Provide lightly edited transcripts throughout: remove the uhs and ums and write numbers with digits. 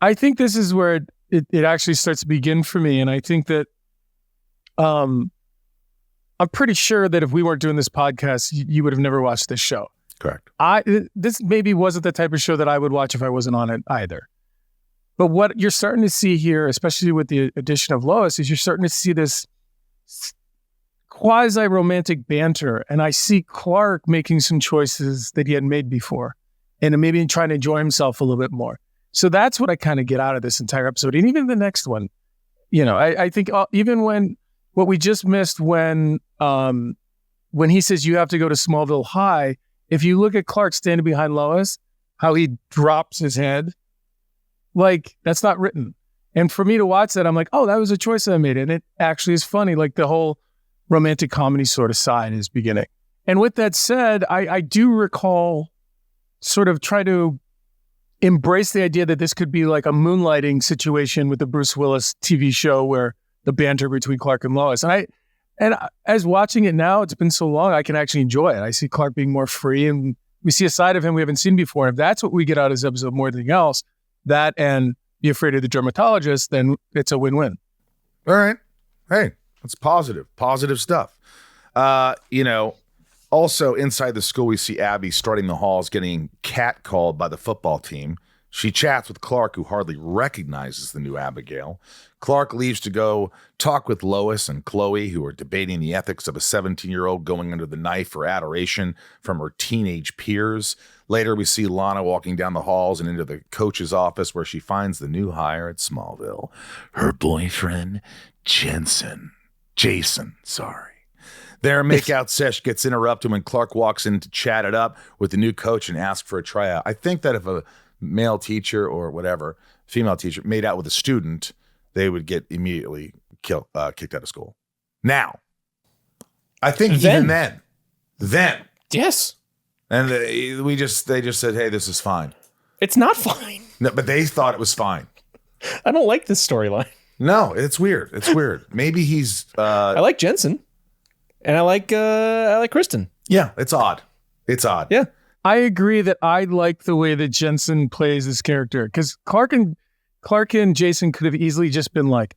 I think this is where it actually starts to begin for me. And I think that I'm pretty sure that if we weren't doing this podcast, you would have never watched this show. Correct. This maybe wasn't the type of show that I would watch if I wasn't on it either. But what you're starting to see here, especially with the addition of Lois, is you're starting to see this quasi-romantic banter. And I see Clark making some choices that he hadn't made before. And maybe trying to enjoy himself a little bit more. So that's what I kind of get out of this entire episode. And even the next one, I think even when what we just missed when he says you have to go to Smallville High, if you look at Clark standing behind Lois, how he drops his head, like that's not written. And for me to watch that, I'm like, oh, that was a choice I made. And it actually is funny. Like the whole romantic comedy sort of side is beginning. And with that said, I do recall sort of try to embrace the idea that this could be like a moonlighting situation with the Bruce Willis TV show where the banter between Clark and Lois. And as watching it now, it's been so long, I can actually enjoy it. I see Clark being more free and we see a side of him we haven't seen before. If that's what we get out of this episode more than anything else, that and Be Afraid of the Dermatologist, then it's a win-win. All right. Hey, that's positive stuff. Also inside the school, we see Abby strutting the halls, getting catcalled by the football team. She chats with Clark, who hardly recognizes the new Abigail. Clark leaves to go talk with Lois and Chloe, who are debating the ethics of a 17-year-old going under the knife for adoration from her teenage peers. Later, we see Lana walking down the halls and into the coach's office where she finds the new hire at Smallville, her boyfriend, Jason. Their makeout sesh gets interrupted when Clark walks in to chat it up with the new coach and ask for a tryout. I think that if a male teacher or whatever, female teacher, made out with a student, they would get immediately kicked out of school. Now, I think even then. Yes. And they just said, hey, this is fine. It's not fine. No, but they thought it was fine. I don't like this storyline. No, it's weird. Maybe he's... I like Jensen. And I like Kristen. Yeah, it's odd. Yeah. I agree that I like the way that Jensen plays this character because Clark and Jason could have easily just been like,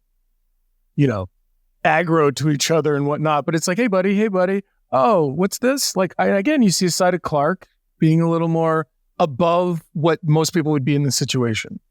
aggro to each other and whatnot. But it's like, hey, buddy. Oh, what's this? Like, again, you see a side of Clark being a little more above what most people would be in this situation.